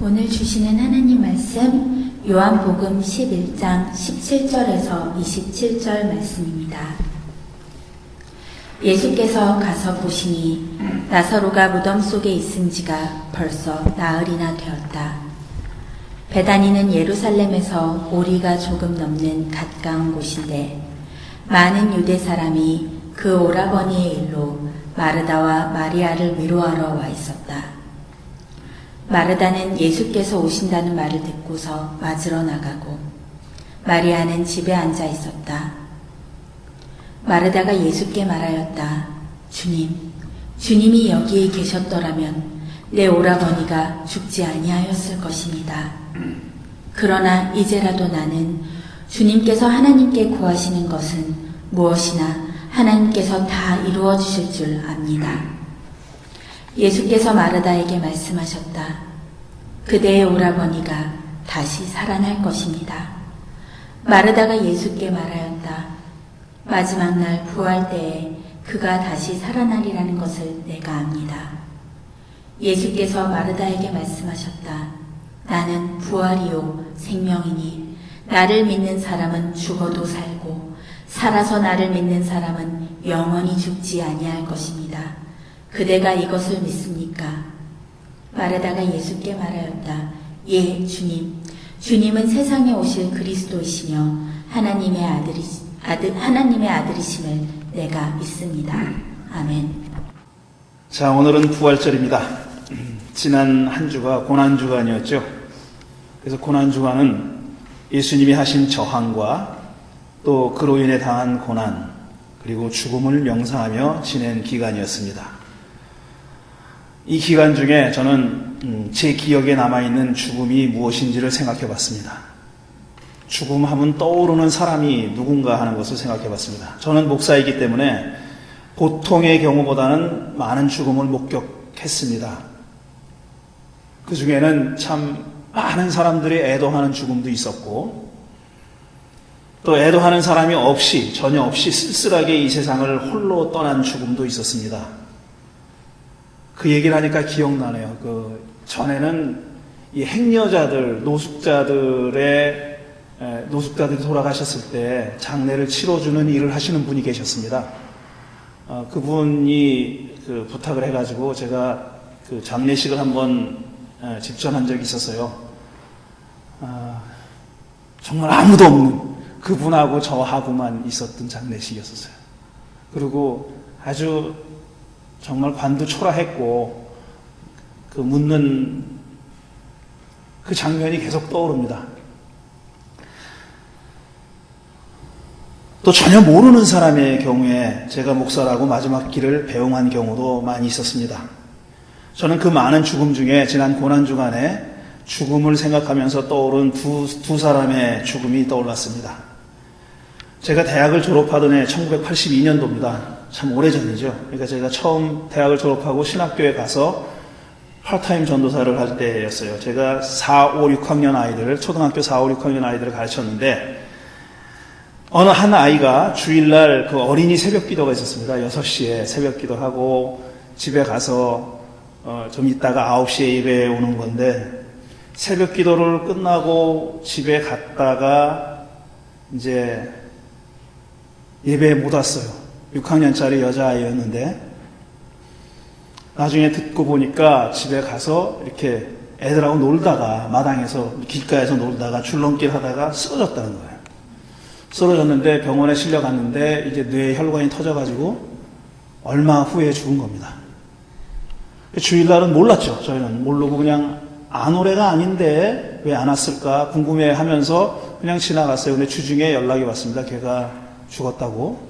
오늘 주시는 하나님 말씀 요한복음 11장 17절에서 27절 말씀입니다. 예수께서 가서 보시니 나사로가 무덤 속에 있은 지가 벌써 나흘이나 되었다. 베다니는 예루살렘에서 오리가 조금 넘는 가까운 곳인데 많은 유대 사람이 그 오라버니의 일로 마르다와 마리아를 위로하러 와 있었다. 마르다는 예수께서 오신다는 말을 듣고서 맞으러 나가고 마리아는 집에 앉아 있었다. 마르다가 예수께 말하였다. 주님이 여기에 계셨더라면 내 오라버니가 죽지 아니하였을 것입니다. 그러나 이제라도 나는 주님께서 하나님께 구하시는 것은 무엇이나 하나님께서 다 이루어 주실 줄 압니다. 예수께서 마르다에게 말씀하셨다. 그대의 오라버니가 다시 살아날 것입니다. 마르다가 예수께 말하였다. 마지막 날 부활 때에 그가 다시 살아나리라는 것을 내가 압니다. 예수께서 마르다에게 말씀하셨다. 나는 부활이요 생명이니 나를 믿는 사람은 죽어도 살고 살아서 나를 믿는 사람은 영원히 죽지 아니할 것입니다. 그대가 이것을 믿습니까? 마르다가 예수께 말하였다. 예, 주님. 주님은 세상에 오실 그리스도이시며 하나님의 아들이심을 내가 믿습니다. 아멘. 자, 오늘은 부활절입니다. 지난 한 주가 고난주간이었죠. 그래서 고난주간은 예수님이 하신 저항과 또 그로 인해 당한 고난 그리고 죽음을 명상하며 지낸 기간이었습니다. 이 기간 중에 저는 제 기억에 남아있는 죽음이 무엇인지를 생각해 봤습니다. 죽음 하면 떠오르는 사람이 누군가 하는 것을 생각해 봤습니다. 저는 목사이기 때문에 보통의 경우보다는 많은 죽음을 목격했습니다. 그 중에는 참 많은 사람들이 애도하는 죽음도 있었고 또 애도하는 사람이 전혀 없이 쓸쓸하게 이 세상을 홀로 떠난 죽음도 있었습니다. 그 얘기를 하니까 기억나네요. 전에는 이 행여자들, 노숙자들이 돌아가셨을 때 장례를 치러주는 일을 하시는 분이 계셨습니다. 그분이 부탁을 해가지고 제가 그 장례식을 한번 집전한 적이 있었어요. 정말 아무도 없는 그분하고 저하고만 있었던 장례식이었어요. 그리고 아주 정말 관도 초라했고 묻는 그 장면이 계속 떠오릅니다. 또 전혀 모르는 사람의 경우에 제가 목사라고 마지막 길을 배웅한 경우도 많이 있었습니다. 저는 그 많은 죽음 중에 지난 고난주간에 죽음을 생각하면서 떠오른 두 사람의 죽음이 떠올랐습니다. 제가 대학을 졸업하던 해 1982년도입니다. 참 오래전이죠. 그러니까 제가 처음 대학을 졸업하고 신학교에 가서 파트타임 전도사를 할 때였어요. 제가 4, 5, 6학년 아이들을, 초등학교 4, 5, 6학년 아이들을 가르쳤는데 어느 한 아이가 주일날 그 어린이 새벽 기도가 있었습니다. 6시에 새벽 기도하고 집에 가서 좀 있다가 9시에 예배에 오는 건데 새벽 기도를 끝나고 집에 갔다가 이제 예배에 못 왔어요. 6학년짜리 여자아이였는데 나중에 듣고 보니까 집에 가서 이렇게 애들하고 놀다가 마당에서 길가에서 놀다가 줄넘기를 하다가 쓰러졌다는 거예요. 쓰러졌는데 병원에 실려갔는데 이제 뇌에 혈관이 터져가지고 얼마 후에 죽은 겁니다. 주일날은 몰랐죠. 저희는 모르고 그냥 안 올 애가 아닌데 왜 안 왔을까 궁금해하면서 그냥 지나갔어요. 근데 주중에 연락이 왔습니다. 걔가 죽었다고.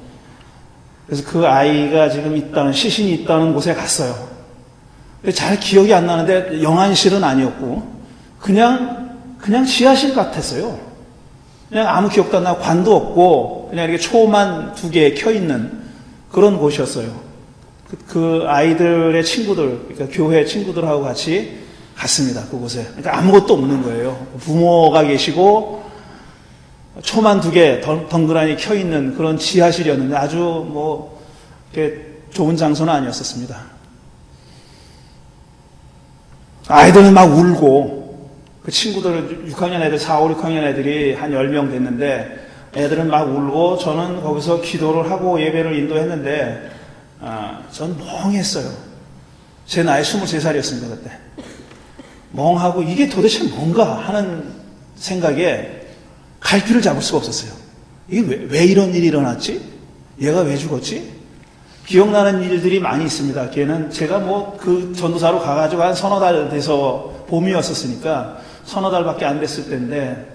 그래서 그 아이가 지금 시신이 있다는 곳에 갔어요. 잘 기억이 안 나는데 영안실은 아니었고 그냥 지하실 같았어요. 그냥 아무 기억도 안 나고 관도 없고 그냥 이렇게 초만 2개 켜있는 그런 곳이었어요. 그 아이들의 친구들, 그러니까 교회 친구들하고 같이 갔습니다. 그곳에. 그러니까 아무것도 없는 거예요. 부모가 계시고 초만 2개 덩그러니 켜있는 그런 지하실이었는데 아주 좋은 장소는 아니었었습니다. 아이들은 막 울고 그 친구들, 6학년 애들, 4, 5, 6학년 애들이 한 10명 됐는데, 애들은 막 울고, 저는 거기서 기도를 하고 예배를 인도했는데, 전 멍했어요. 제 나이 23살이었습니다, 그때. 멍하고, 이게 도대체 뭔가 하는 생각에 갈피를 잡을 수가 없었어요. 이게 왜 이런 일이 일어났지? 얘가 왜 죽었지? 기억나는 일들이 많이 있습니다. 걔는 제가 뭐 그 전도사로 가가지고 한 서너 달 돼서 봄이었었으니까 서너 달밖에 안 됐을 때인데,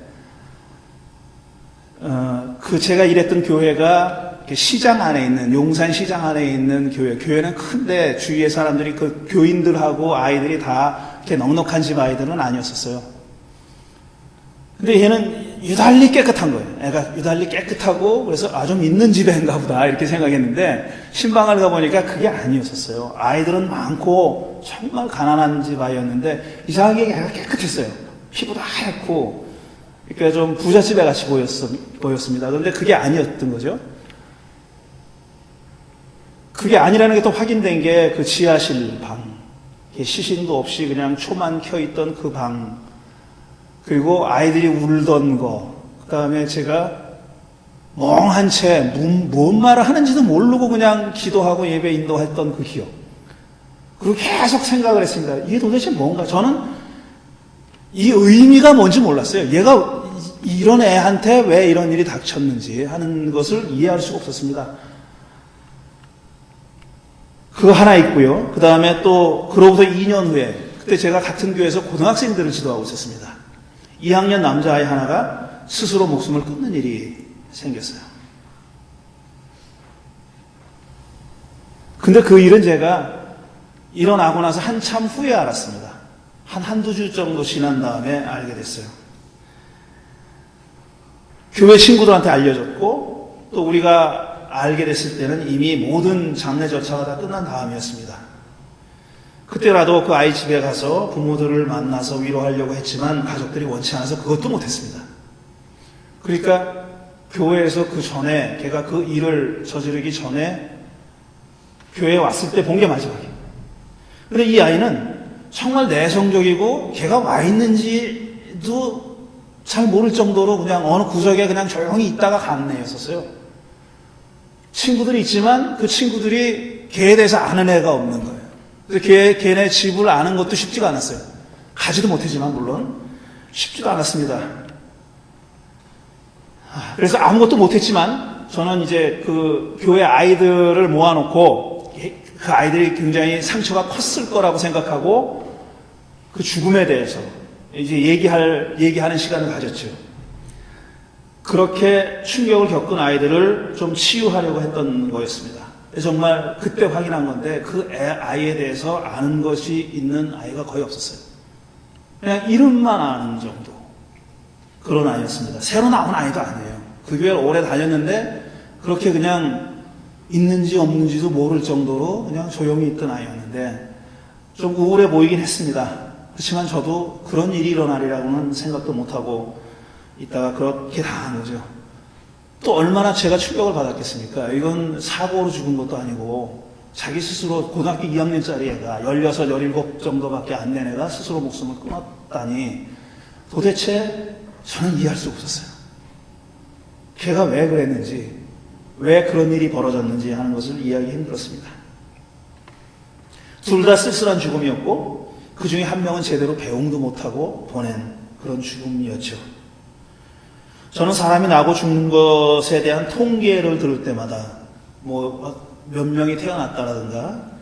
그 제가 일했던 교회가 시장 안에 있는, 용산 시장 안에 있는 교회는 큰데 주위의 사람들이 그 교인들하고 아이들이 다 이렇게 넉넉한 집 아이들은 아니었었어요. 근데 얘는 유달리 깨끗한 거예요. 애가 유달리 깨끗하고, 그래서 좀 있는 집인가 보다 이렇게 생각했는데, 신방을 가보니까 그게 아니었었어요. 아이들은 많고 정말 가난한 집 아이였는데 이상하게 애가 깨끗했어요. 피부도 하얗고, 그러니까 좀 부잣집애 같이 보였습니다. 그런데 그게 아니었던 거죠. 그게 아니라는 게 또 확인된 게 그 지하실 방, 시신도 없이 그냥 초만 켜있던 그 방, 그리고 아이들이 울던 거, 그 다음에 제가 멍한 채 뭔 말을 하는지도 모르고 그냥 기도하고 예배 인도했던 그 기억. 그리고 계속 생각을 했습니다. 이게 도대체 뭔가? 저는 이 의미가 뭔지 몰랐어요. 얘가 이런 애한테 왜 이런 일이 닥쳤는지 하는 것을 이해할 수가 없었습니다. 그거 하나 있고요. 그 다음에 또 그로부터 2년 후에, 그때 제가 같은 교회에서 고등학생들을 지도하고 있었습니다. 2학년 남자아이 하나가 스스로 목숨을 끊는 일이 생겼어요. 근데 그 일은 제가 일어나고 나서 한참 후에 알았습니다. 한두 주 정도 지난 다음에 알게 됐어요. 교회 친구들한테 알려졌고, 또 우리가 알게 됐을 때는 이미 모든 장례 절차가 다 끝난 다음이었습니다. 그때라도 그 아이 집에 가서 부모들을 만나서 위로하려고 했지만 가족들이 원치 않아서 그것도 못했습니다. 그러니까 교회에서 그 전에, 걔가 그 일을 저지르기 전에 교회에 왔을 때 본 게 마지막이에요. 근데 이 아이는 정말 내성적이고 걔가 와 있는지도 잘 모를 정도로 그냥 어느 구석에 그냥 조용히 있다가 간 애였었어요. 친구들이 있지만 그 친구들이 걔에 대해서 아는 애가 없는 거예요. 그래서 걔네 집을 아는 것도 쉽지가 않았어요. 가지도 못했지만 물론 쉽지도 않았습니다. 그래서 아무것도 못했지만 저는 이제 그 교회 아이들을 모아놓고 그 아이들이 굉장히 상처가 컸을 거라고 생각하고 그 죽음에 대해서 이제 얘기하는 시간을 가졌죠. 그렇게 충격을 겪은 아이들을 좀 치유하려고 했던 거였습니다. 정말 그때 확인한 건데 그 아이에 대해서 아는 것이 있는 아이가 거의 없었어요. 그냥 이름만 아는 정도. 그런 아이였습니다. 새로 나온 아이도 아니에요. 그 교회를 오래 다녔는데 그렇게 그냥 있는지 없는지도 모를 정도로 그냥 조용히 있던 아이였는데 좀 우울해 보이긴 했습니다. 그렇지만 저도 그런 일이 일어나리라고는 생각도 못하고 있다가 그렇게 당한 거죠. 또 얼마나 제가 충격을 받았겠습니까? 이건 사고로 죽은 것도 아니고 자기 스스로 고등학교 2학년짜리 애가 16, 17 정도밖에 안 된 애가 스스로 목숨을 끊었다니 도대체 저는 이해할 수 없었어요. 걔가 왜 그랬는지, 왜 그런 일이 벌어졌는지 하는 것을 이해하기 힘들었습니다. 둘 다 쓸쓸한 죽음이었고 그 중에 한 명은 제대로 배웅도 못하고 보낸 그런 죽음이었죠. 저는 사람이 나고 죽는 것에 대한 통계를 들을 때마다 몇 명이 태어났다라든가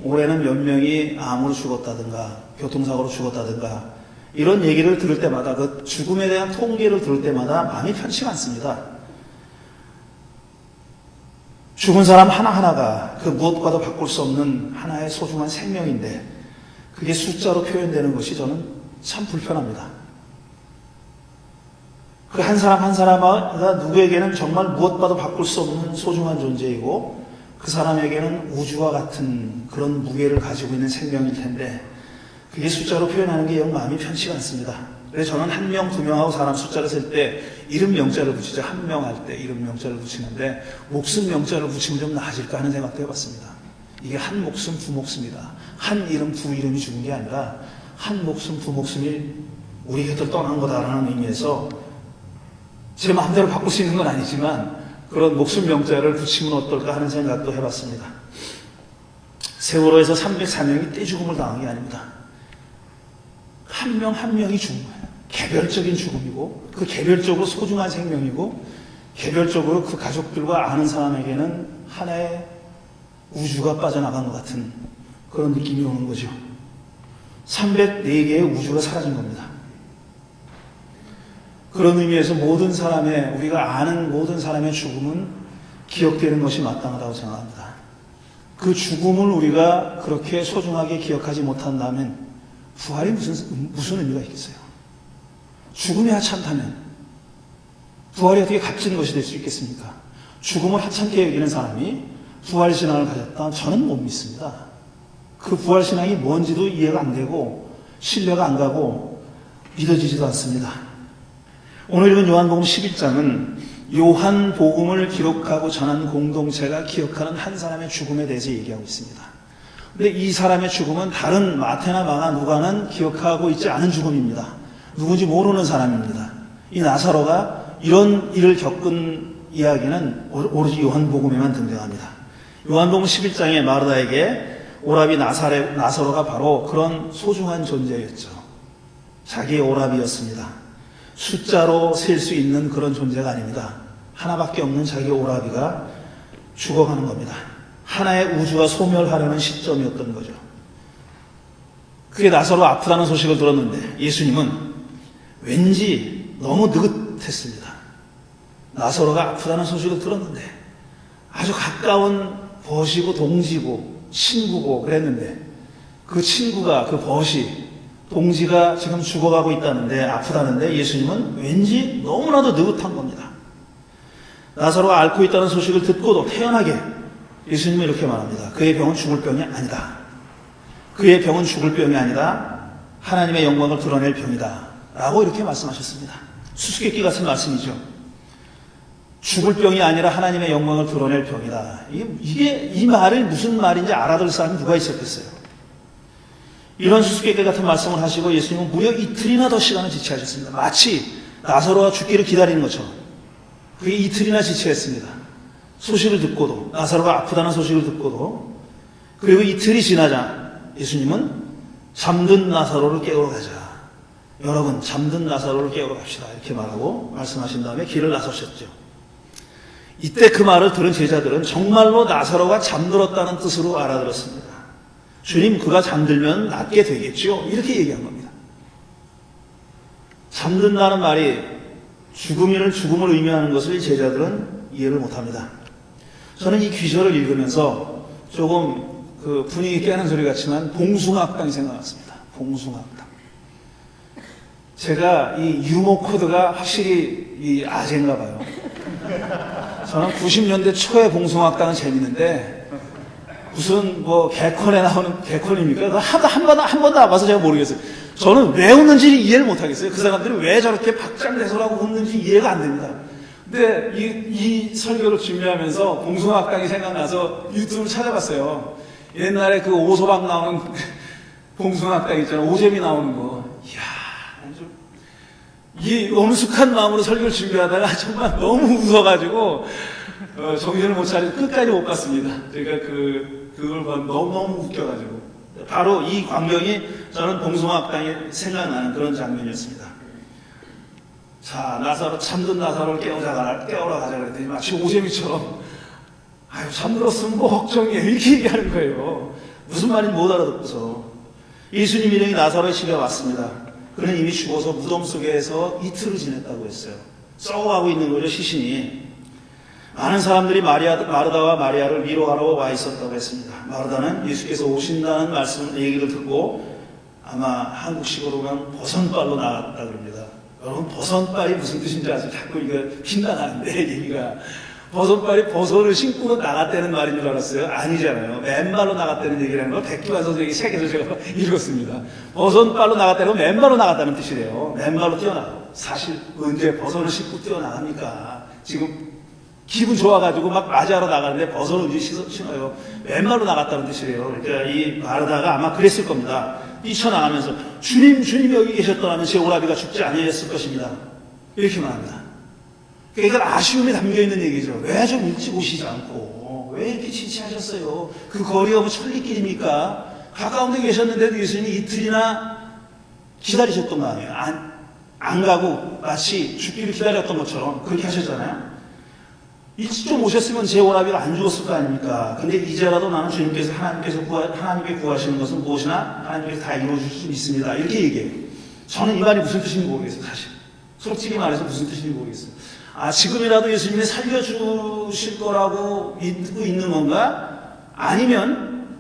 올해는 몇 명이 암으로 죽었다든가 교통사고로 죽었다든가 이런 얘기를 들을 때마다 그 죽음에 대한 통계를 들을 때마다 마음이 편치가 않습니다. 죽은 사람 하나하나가 그 무엇과도 바꿀 수 없는 하나의 소중한 생명인데 그게 숫자로 표현되는 것이 저는 참 불편합니다. 그 한 사람 한 사람가 누구에게는 정말 무엇과도 바꿀 수 없는 소중한 존재이고 그 사람에게는 우주와 같은 그런 무게를 가지고 있는 생명일 텐데 그게 숫자로 표현하는 게 영 마음이 편치가 않습니다. 그래서 저는 한 명, 두 명하고 사람 숫자를 쓸 때 이름 명자를 붙이죠. 한 명 할 때 이름 명자를 붙이는데 목숨 명자를 붙이면 좀 나아질까 하는 생각도 해봤습니다. 이게 한 목숨, 두 목숨이다. 한 이름, 두 이름이 죽은 게 아니라 한 목숨, 두 목숨이 우리 곁을 떠난 거다라는 의미에서 제 마음대로 바꿀 수 있는 건 아니지만 그런 목숨 명자를 붙이면 어떨까 하는 생각도 해봤습니다. 세월호에서 304명이 떼죽음을 당한 게 아닙니다. 한 명 한 명이 죽은 거예요. 개별적인 죽음이고 그 개별적으로 소중한 생명이고 개별적으로 그 가족들과 아는 사람에게는 하나의 우주가 빠져나간 것 같은 그런 느낌이 오는 거죠. 304개의 우주가 사라진 겁니다. 그런 의미에서 모든 사람의, 우리가 아는 모든 사람의 죽음은 기억되는 것이 마땅하다고 생각합니다. 그 죽음을 우리가 그렇게 소중하게 기억하지 못한다면 부활이 무슨 의미가 있겠어요? 죽음이 하찮다면 부활이 어떻게 값진 것이 될 수 있겠습니까? 죽음을 하찮게 여기는 사람이 부활신앙을 가졌다? 저는 못 믿습니다. 그 부활신앙이 뭔지도 이해가 안 되고 신뢰가 안 가고 믿어지지도 않습니다. 오늘 읽은 요한복음 11장은 요한복음을 기록하고 전한 공동체가 기억하는 한 사람의 죽음에 대해서 얘기하고 있습니다. 근데 이 사람의 죽음은 다른 마태나 마가, 누가는 기억하고 있지 않은 죽음입니다. 누군지 모르는 사람입니다. 이 나사로가 이런 일을 겪은 이야기는 오로지 요한복음에만 등장합니다. 요한복음 11장에 마르다에게 오라비 나사로가 바로 그런 소중한 존재였죠. 자기의 오라비였습니다. 숫자로 셀 수 있는 그런 존재가 아닙니다. 하나밖에 없는 자기 오라비가 죽어가는 겁니다. 하나의 우주가 소멸하려는 시점이었던 거죠. 그게 나사로 아프다는 소식을 들었는데 예수님은 왠지 너무 느긋했습니다. 나사로가 아프다는 소식을 들었는데 아주 가까운 벗이고 동지고 친구고 그랬는데 그 친구가, 그 벗이, 동지가 지금 죽어가고 있다는데, 아프다는데 예수님은 왠지 너무나도 느긋한 겁니다. 나사로가 앓고 있다는 소식을 듣고도 태연하게 예수님은 이렇게 말합니다. 그의 병은 죽을 병이 아니다. 그의 병은 죽을 병이 아니다. 하나님의 영광을 드러낼 병이다. 라고 이렇게 말씀하셨습니다. 수수께끼 같은 말씀이죠. 죽을 병이 아니라 하나님의 영광을 드러낼 병이다. 이 말을 무슨 말인지 알아들 사람이 누가 있었겠어요? 이런 수수께끼 같은 말씀을 하시고 예수님은 무려 이틀이나 더 시간을 지체하셨습니다. 마치 나사로가 죽기를 기다리는 것처럼 그게 이틀이나 지체했습니다. 소식을 듣고도, 나사로가 아프다는 소식을 듣고도. 그리고 이틀이 지나자 예수님은 잠든 나사로를 깨우러 가자. 여러분, 잠든 나사로를 깨우러 갑시다. 이렇게 말하고 말씀하신 다음에 길을 나서셨죠. 이때 그 말을 들은 제자들은 정말로 나사로가 잠들었다는 뜻으로 알아들었습니다. 주님, 그가 잠들면 낫게 되겠죠? 이렇게 얘기한 겁니다. 잠든다는 말이 죽음을 의미하는 것을 제자들은 이해를 못합니다. 저는 이 귀절을 읽으면서 조금 그 분위기 깨는 소리 같지만 봉숭아학당이 생각났습니다. 봉숭아학당. 제가 이 유머 코드가 확실히 이 아재인가 봐요. 저는 90년대 초에 봉숭아학당은 재밌는데 무슨 뭐 개콘에 나오는 개콘입니까? 한 번도 안 봐서 제가 모르겠어요. 저는 왜 웃는지 이해를 못하겠어요. 그 사람들이 왜 저렇게 박장대소라고 웃는지 이해가 안 됩니다. 근데 이 설교를 준비하면서 봉숭아학당이 생각나서 유튜브를 찾아봤어요. 옛날에 그 오소방 나오는 봉숭아학당 있잖아요. 오재미 나오는 거. 이야, 이 엄숙한 마음으로 설교를 준비하다가 정말 너무 웃어가지고 정신을 못 차리고 끝까지 못 봤습니다. 제가 그걸 너무 웃겨가지고. 바로 이 광경이 저는 봉숭아학당이 생각나는 그런 장면이었습니다. 자, 잠든 나사로를 깨우러 가자 그랬더니 마치 오재미처럼 아유, 잠들었으면 뭐 걱정이에요. 이렇게 얘기하는 거예요. 무슨 말인지 못 알아듣고서. 예수님 일행이 나사로의 집에 왔습니다. 그는 이미 죽어서 무덤 속에서 이틀을 지냈다고 했어요. 썩어가고 있는 거죠, 시신이. 많은 사람들이 마르다와 마리아를 위로하러 와 있었다고 했습니다. 마르다는 예수께서 오신다는 얘기를 듣고 아마 한국식으로 보면 버선발로 나갔다 그럽니다. 여러분, 버선발이 무슨 뜻인지 아세요? 자꾸 이거 핀단하는데 얘기가. 버선발이 버선을 신고 나갔다는 말인 줄 알았어요? 아니잖아요. 맨발로 나갔다는 얘기라는 걸 백기환 선생님이 책에서 제가 읽었습니다. 버선발로 나갔다는 건 맨발로 나갔다는 뜻이래요. 맨발로 뛰어나가고. 사실 언제 버선을 신고 뛰어나갑니까? 지금 기분 좋아가지고 막 맞이하러 나가는데 버선을 언제 신어요? 맨발로 나갔다는 뜻이래요. 그러니까 이 마르다가 아마 그랬을 겁니다. 뛰쳐나가면서 주님 여기 계셨더라면 제 오라비가 죽지 아니했을 것입니다. 이렇게 말합니다. 그러니까 이건 아쉬움이 담겨있는 얘기죠. 왜 좀 일찍 오시지 않고 왜 이렇게 지체하셨어요? 그 거리가 뭐 천리길입니까? 가까운 데 계셨는데도 예수님이 이틀이나 기다리셨던 거 아니에요. 안 가고 마치 죽기를 기다렸던 것처럼 그렇게 하셨잖아요. 일찍 좀 오셨으면 제 오라비가 안 죽었을 거 아닙니까? 근데 이제라도 나는 주님께서 하나님께 구하시는 것은 무엇이나 하나님께서 다 이루어줄 수 있습니다. 이렇게 얘기해요. 저는 이 말이 무슨 뜻인지 모르겠어요, 사실. 솔직히 말해서 무슨 뜻인지 모르겠어요. 지금이라도 예수님이 살려주실 거라고 믿고 있는 건가? 아니면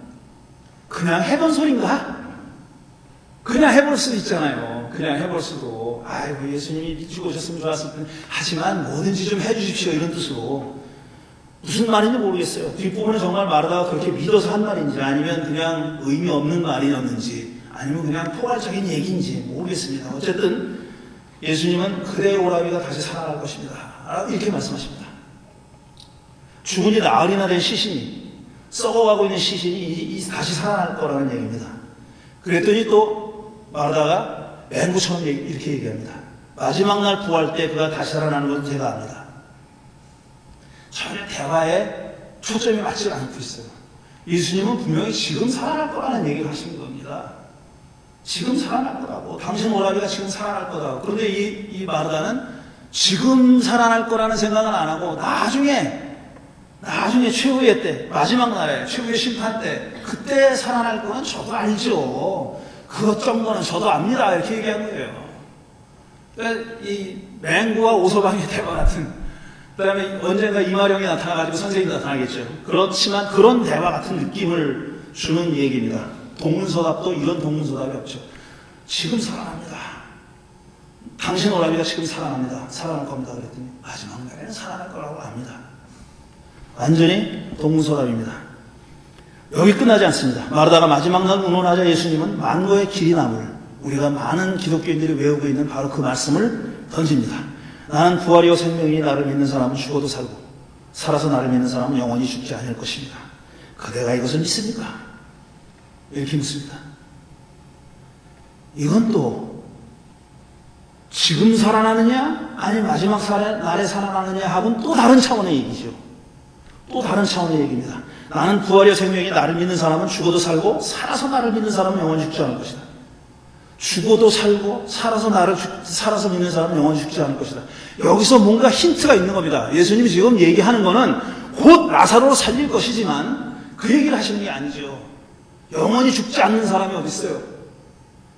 그냥 해본 소린가? 그냥 해볼 수도 있잖아요. 그냥 해볼 수도. 아이고, 예수님이 일찍 오셨으면 좋았을 텐데. 하지만 뭐든지 좀 해주십시오. 이런 뜻으로. 무슨 말인지 모르겠어요. 뒷부분은 정말 말하다가 그렇게 믿어서 한 말인지, 아니면 그냥 의미 없는 말이었는지, 아니면 그냥 포괄적인 얘기인지 모르겠습니다. 어쨌든 예수님은 그대의 오라비가 다시 살아날 것입니다. 이렇게 말씀하십니다. 죽은 지 나흘이나 된 시신이, 썩어가고 있는 시신이 다시 살아날 거라는 얘기입니다. 그랬더니 또 말하다가 맹구처럼 이렇게 얘기합니다. 마지막 날 부활 때 그가 다시 살아나는 건 제가 압니다. 전혀 대화에 초점이 맞지 않고 있어요. 예수님은 분명히 지금 살아날 거라는 얘기를 하시는 겁니다. 지금 살아날 거라고. 당신 오라비가 지금 살아날 거라고. 그런데 이 마르다는 지금 살아날 거라는 생각은 안 하고 나중에 최후의 때, 마지막 날에, 최후의 심판 때, 그때 살아날 거는 저도 알죠. 그것 정도는 저도 압니다. 이렇게 얘기한 거예요. 그러니까 이 맹구와 오서방의 대화 같은, 그 다음에 언젠가 이마령이 나타나가지고 선생님이 나타나겠죠. 그렇지만 그런 대화 같은 느낌을 주는 얘기입니다. 동문서답도 이런 동문서답이 없죠. 지금 살아납니다. 당신 오라비가 지금 살아납니다. 살아날 겁니다. 그랬더니 마지막 날에는 살아날 거라고 합니다. 완전히 동문서답입니다. 여기 끝나지 않습니다. 마르다가 마지막 날 운운하자 예수님은 만고의 길이 남을, 우리가 많은 기독교인들이 외우고 있는 바로 그 말씀을 던집니다. 나는 부활이요 생명이니 나를 믿는 사람은 죽어도 살고 살아서 나를 믿는 사람은 영원히 죽지 않을 것입니다. 그대가 이것을 믿습니까? 이렇게 묻습니다. 이건 또 지금 살아나느냐 아니 마지막 날에 살아나느냐 하고는 또 다른 차원의 얘기죠. 또 다른 차원의 얘기입니다. 나는 부활이요 생명이 나를 믿는 사람은 죽어도 살고 살아서 나를 믿는 사람은 영원히 죽지 않을 것이다. 죽어도 살고 살아서 믿는 사람은 영원히 죽지 않을 것이다. 여기서 뭔가 힌트가 있는 겁니다. 예수님이 지금 얘기하는 거는 곧 나사로를 살릴 것이지만 그 얘기를 하시는 게 아니죠. 영원히 죽지 않는 사람이 어디 있어요?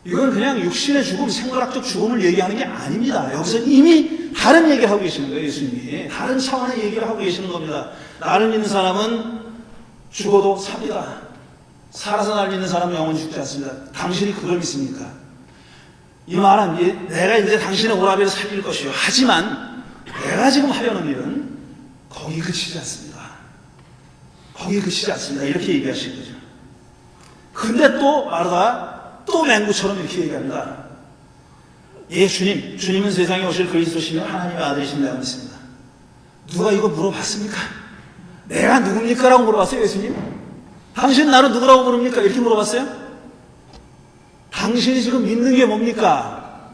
이건 그냥 육신의 죽음, 생물학적 죽음을 얘기하는 게 아닙니다. 여기서 이미 다른 얘기를 하고 계시는 거예요. 예수님이 다른 차원의 얘기를 하고 계시는 겁니다. 나를 믿는 사람은 죽어도 삽니다. 살아서 나를 믿는 사람은 영원히 죽지 않습니다. 당신이 그걸 믿습니까? 이 말은 내가 이제 당신의 오라비를 살릴 것이요. 하지만 내가 지금 하려는 일은 거기 그치지 않습니다. 거기 그치지 않습니다. 이렇게 얘기하신 거죠. 근데 또 마르다가 또 맹구처럼 이렇게 얘기합니다. 예, 주님은 세상에 오실 그리스도시며 하나님의 아들이신 내가 믿습니다. 누가 이거 물어봤습니까? 내가 누굽니까? 라고 물어봤어요, 예수님. 당신 나를 누구라고 부릅니까? 이렇게 물어봤어요? 당신이 지금 믿는 게 뭡니까?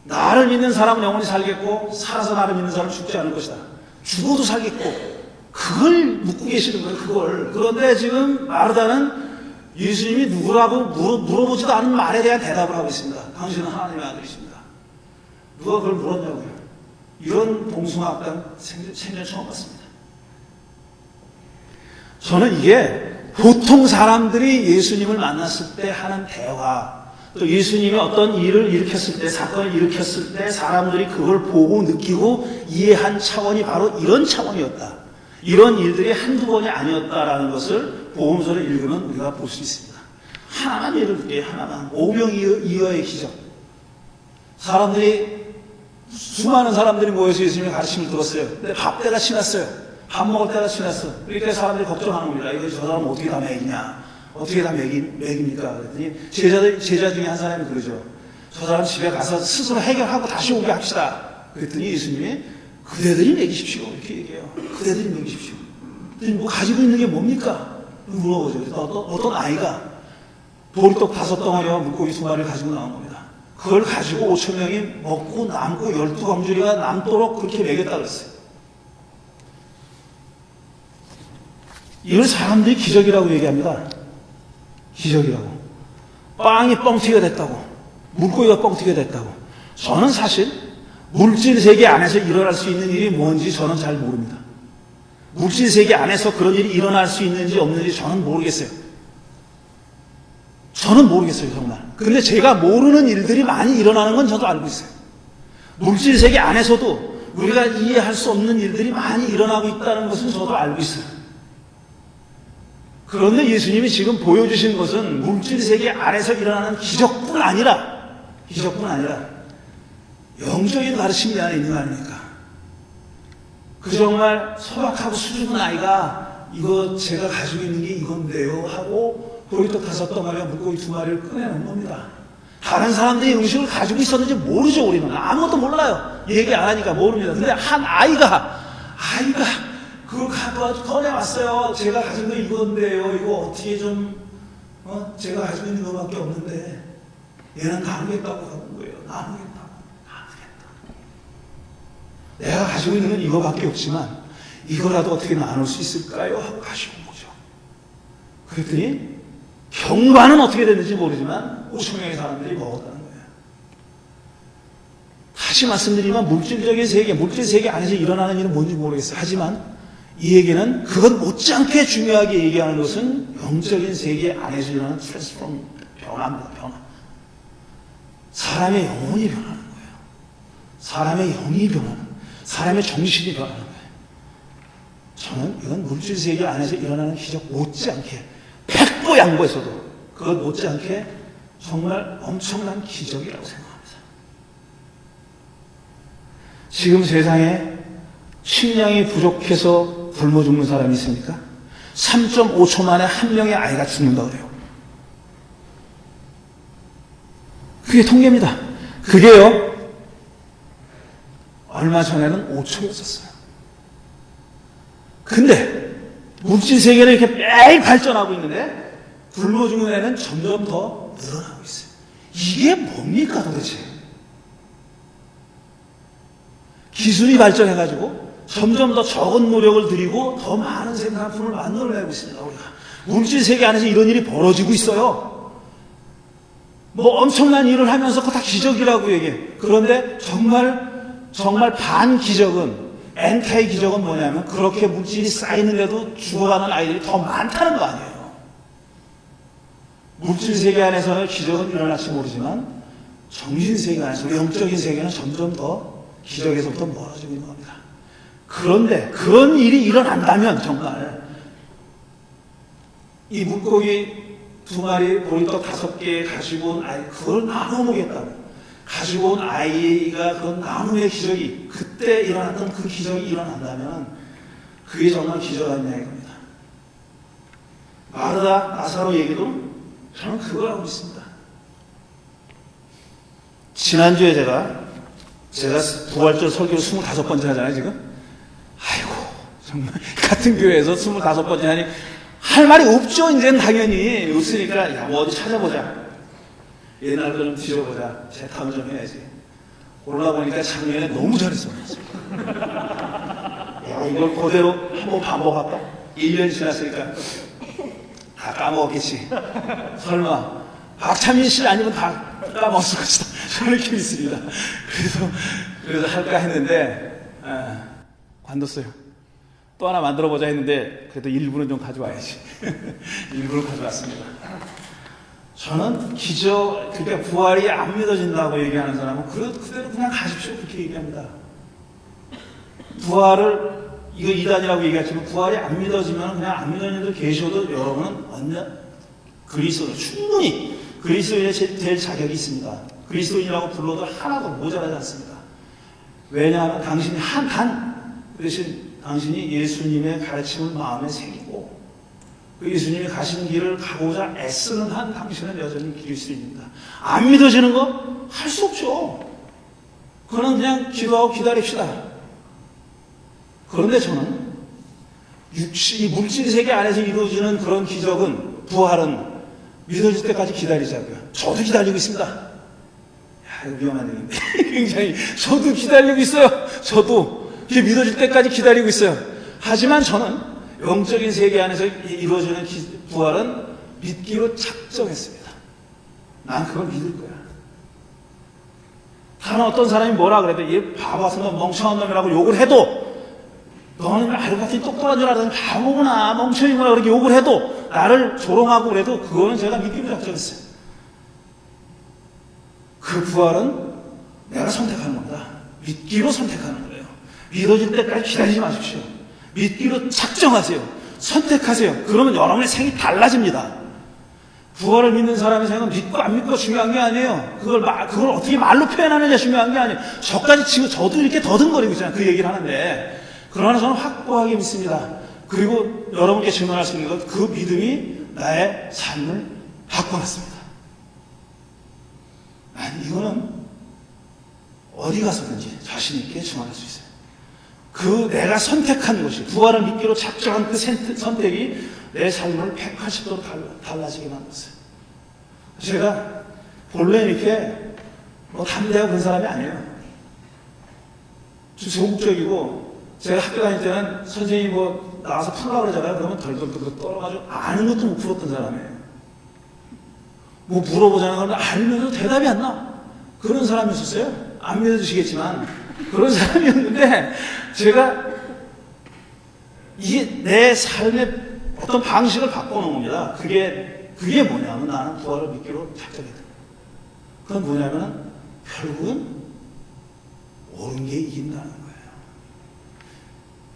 나를 믿는 사람은 영원히 살겠고 살아서 나를 믿는 사람은 죽지 않을 것이다. 죽어도 살겠고 그걸 묻고 계시는 거예요. 그걸. 그런데 지금 마르다는 예수님이 누구라고 물어보지도 않은 말에 대한 대답을 하고 있습니다. 당신은 하나님의 아들이십니다. 누가 그걸 물었냐고요. 이런 동숭아악당 생전 처음 봤습니다. 저는 이게 보통 사람들이 예수님을 만났을 때 하는 대화, 또 예수님이 어떤 일을 일으켰을 때, 사건을 일으켰을 때 사람들이 그걸 보고 느끼고 이해한 차원이 바로 이런 차원이었다. 이런 일들이 한두 번이 아니었다라는 것을 복음서를 읽으면 우리가 볼 수 있습니다. 하나만 예를 들게, 하나만. 오병이어의 기적. 수많은 사람들이 모여서 예수님의 가르침을 들었어요. 근데 밥 때가 지났어요. 밥 먹을 때가 지났어. 그러니까 사람들이 걱정하는 겁니다. 이거 저 사람 어떻게 다 먹이냐? 어떻게 다 먹입니까? 그랬더니 제자 중에 한 사람이 그러죠. 저 사람 집에 가서 스스로 해결하고 다시 오게 합시다. 그랬더니 예수님이 그대들이 먹이십시오. 이렇게 얘기해요. 그대들이 먹이십시오. 그랬더니 뭐 가지고 있는 게 뭡니까? 물어보죠. 어떤 아이가 보리떡 5덩어리와 물고기 2마리를 가지고 나온 겁니다. 그걸 가지고 5천 명이 먹고 남고 12광주리가 남도록 그렇게 먹였다 그랬어요. 이걸 사람들이 기적이라고 얘기합니다. 기적이라고. 빵이 뻥튀기가 됐다고. 물고기가 뻥튀기가 됐다고. 저는 사실 물질 세계 안에서 일어날 수 있는 일이 뭔지 저는 잘 모릅니다. 물질 세계 안에서 그런 일이 일어날 수 있는지 없는지 저는 모르겠어요. 저는 모르겠어요, 정말. 근데 제가 모르는 일들이 많이 일어나는 건 저도 알고 있어요. 물질 세계 안에서도 우리가 이해할 수 없는 일들이 많이 일어나고 있다는 것은 저도 알고 있어요. 그런데 예수님이 지금 보여주신 것은 물질 세계 안에서 일어나는 기적뿐 아니라 영적인 가르침이 안에 있는 거 아닙니까? 그 정말 소박하고 수줍은 아이가 이거 제가 가지고 있는 게 이건데요 하고 보리떡 5덩어리와 물고기 2마리를 꺼내놓은 겁니다. 다른 사람들이 음식을 가지고 있었는지 모르죠. 우리는 아무것도 몰라요. 얘기 안 하니까 모릅니다. 근데 한 아이가 그걸 가져와서 꺼내왔어요. 제가 가진 거 이건데요. 이거 어떻게 좀 제가 가지고 있는 것밖에 없는데 얘는 나누겠다고 하는 거예요. 나누겠다. 내가 가지고 있는 건 이거밖에 없지만 이거라도 어떻게 나눌 수 있을까요? 하고 가지고 온 거죠. 그랬더니 경과는 어떻게 됐는지 모르지만 5천 명의 사람들이 먹었다는 거예요. 다시 말씀드리면 물질적인 세계, 물질 세계 안에서 일어나는 일은 뭔지 모르겠어요. 하지만 이 얘기는 그것 못지않게 중요하게 얘기하는 것은 영적인 세계 안에서 일어나는 트랜스폼, 변화입니다. 변화. 사람의 영혼이 변하는 거예요. 사람의 영이 변하는, 사람의 정신이 변하는 거예요. 저는 이건 물질 세계 안에서 일어나는 기적 못지않게, 백보 양보에서도 그것 못지않게 정말 엄청난 기적이라고 생각합니다. 지금 세상에 식량이 부족해서 굶어 죽는 사람이 있습니까? 3.5초 만에 한 명의 아이가 죽는다고 그래요. 그게 통계입니다. 그게요, 얼마 전에는 5초였었어요. 근데 물질 세계는 이렇게 매일 발전하고 있는데 굶어 죽는 애는 점점 더 늘어나고 있어요. 이게 뭡니까 도대체? 기술이 발전해가지고 점점 더 적은 노력을 들이고 더 많은 생산품을 만들어내고 있습니다. 우리가 물질 세계 안에서 이런 일이 벌어지고 있어요. 뭐 엄청난 일을 하면서 그거 다 기적이라고 얘기해. 그런데 정말 반기적은, NK 기적은 뭐냐면 그렇게 물질이 쌓이는데도 죽어가는 아이들이 더 많다는 거 아니에요. 물질 세계 안에서는 기적은 일어날지 모르지만 정신 세계 안에서, 영적인 세계는 점점 더 기적에서부터 멀어지고 있는 겁니다. 그런데 그런 일이 일어난다면 정말 이 물고기 2마리, 보리떡 5개 가지고 온 아이, 그걸 나눠 먹겠다고. 가지고 온 아이가 그런 나눔의 기적이, 그때 일어났던 그 기적이 일어난다면 그게 정말 기적이라는 얘기입니다. 마르다, 나사로 얘기도 저는 그걸 하고 있습니다. 지난주에 제가 부활절 설교를 25번째 하잖아요, 지금. 아이고, 정말 같은 교회에서 25번째 하니 할 말이 없죠. 이제는 당연히 없으니까 야, 뭐 어디 찾아보자. 옛날 거좀 뒤져보자. 재탕을 좀 해야지. 올라보니까 작년에 너무 잘했어. 야, 이걸 그대로 한번 반복할까? 1년 지났으니까 다 까먹었겠지. 설마 박찬민 씨 아니면 다 까먹었을 것이다. 저는 이렇게 믿습니다. 그래서 할까 했는데 관뒀어요. 또 하나 만들어보자 했는데 그래도 일부는 좀 가져와야지. 일부는 가져왔습니다. 저는 기적, 그러니까 부활이 안 믿어진다고 얘기하는 사람은 그대로 그냥 가십시오. 그렇게 얘기합니다. 부활을, 이거 이단이라고 얘기하지만 부활이 안 믿어지면 그냥 안 믿어지는 분들 계셔도 여러분은 완전 그리스도인, 충분히 그리스도인이 될 자격이 있습니다. 그리스도인이라고 불러도 하나도 모자라지 않습니다. 왜냐하면 당신이 그 대신 당신이 예수님의 가르침을 마음에 새기고 그 예수님이 가시는 길을 가고자 애쓰는 한 당신은 여전히 그리스도인입니다. 안 믿어지는 거 할 수 없죠. 그거는 그냥 기도하고 기다립시다. 그런데 저는 이 물질 세계 안에서 이루어지는 그런 기적은, 부활은 믿어질 때까지 기다리자고요. 저도 기다리고 있습니다. 야, 이거 위험한 얘기인데. 굉장히, 저도 기다리고 있어요. 저도. 이게 믿어질 때까지 기다리고 있어요. 하지만 저는 영적인 세계 안에서 이루어지는 부활은 믿기로 작정했습니다. 난 그걸 믿을 거야. 다른 어떤 사람이 뭐라 그래도 얘 바보 같은 놈, 멍청한 놈이라고 욕을 해도 너는 알고 봤더니 똑똑한 줄 알았더니 바보구나, 멍청이구나 그렇게 욕을 해도 나를 조롱하고 그래도 그거는 제가 믿기로 작정했어요. 그 부활은 내가 선택하는 겁니다. 믿기로 선택하는 거예요. 믿어질 때까지 기다리지 마십시오. 믿기로 작정하세요. 선택하세요. 그러면 여러분의 생이 달라집니다. 부활을 믿는 사람의 생은 믿고 안 믿고 중요한 게 아니에요. 그걸 어떻게 말로 표현하느냐 중요한 게 아니에요. 저까지 지금 저도 이렇게 더듬거리고 있잖아요. 그 얘기를 하는데. 그러나 저는 확고하게 믿습니다. 그리고 여러분께 증언할 수 있는 것, 그 믿음이 나의 삶을 바꿔놨습니다. 아니, 이거는 어디 가서든지 자신 있게 증언할 수 있어요. 그 내가 선택한 것이, 부활을 믿기로 작정한 그 선택이 내 삶을 180도로 달라지게 만들었어요. 제가 본래 이렇게 담대하고 그런 사람이 아니에요. 좀 소극적이고, 제가 학교 다닐 때는 선생님이 나와서 풀라고 그러잖아요. 그러면 덜덜덜 떨어가지고 아는 것도 못 풀었던 사람이에요. 물어보자는 건 알면서 대답이 안 나. 그런 사람이었어요. 안 믿어주시겠지만 그런 사람이었는데, 제가 이게 내 삶의 어떤 방식을 바꿔놓은 겁니다. 그게 뭐냐면 나는 부활을 믿기로 작정했다. 그건 뭐냐면 결국은 옳은 게 이긴다는 거예요.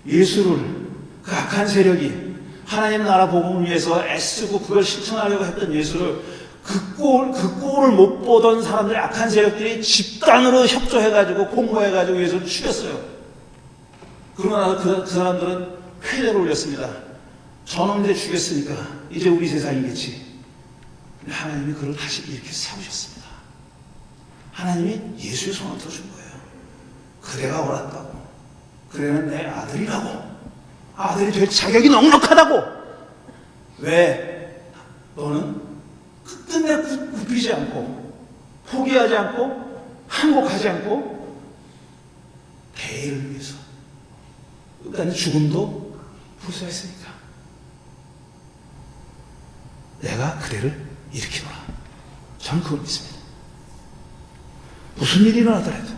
예수를, 그 악한 세력이 하나님 나라 복음을 위해서 애쓰고 그걸 실천하려고 했던 예수를 그 꼴을 못 보던 사람들이, 악한 세력들이 집단으로 협조해가지고 공모해가지고 예수를 죽였어요. 그러고 나서 그 사람들은 회개를 올렸습니다. 저놈 이제 죽였으니까 이제 우리 세상이겠지. 근데 하나님이 그를 다시 이렇게 세우셨습니다. 하나님이 예수의 손을 들어준 거예요. 그대가 옳았다고. 그대는 내 아들이라고. 아들이 될 자격이 넉넉하다고. 왜? 너는 끝내 굽히지 않고, 포기하지 않고, 항복하지 않고, 대의를 위해서 끝까지 죽음도 불사했으니까 내가 그대를 일으키노라. 저는 그걸 믿습니다. 무슨 일이 일어나더라도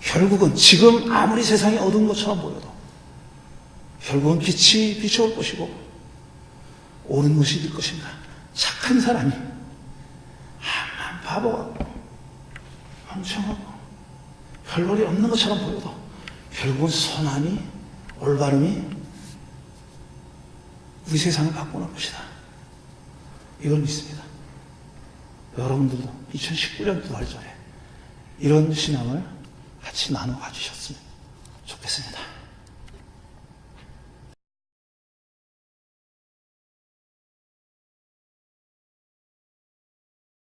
결국은 지금 아무리 세상이 어두운 것처럼 보여도 결국은 빛이 비춰올 것이고 옳은 것이 될 것입니다. 착한 사람이 한 바보 같고 멍청하고 별볼이 없는 것처럼 보여도 결국은 선함이, 올바름이 우리 세상을 바꿔놓을 것이다. 이걸 믿습니다. 여러분들도 2019년 부활절에 이런 신앙을 같이 나눠 가주셨으면 좋겠습니다.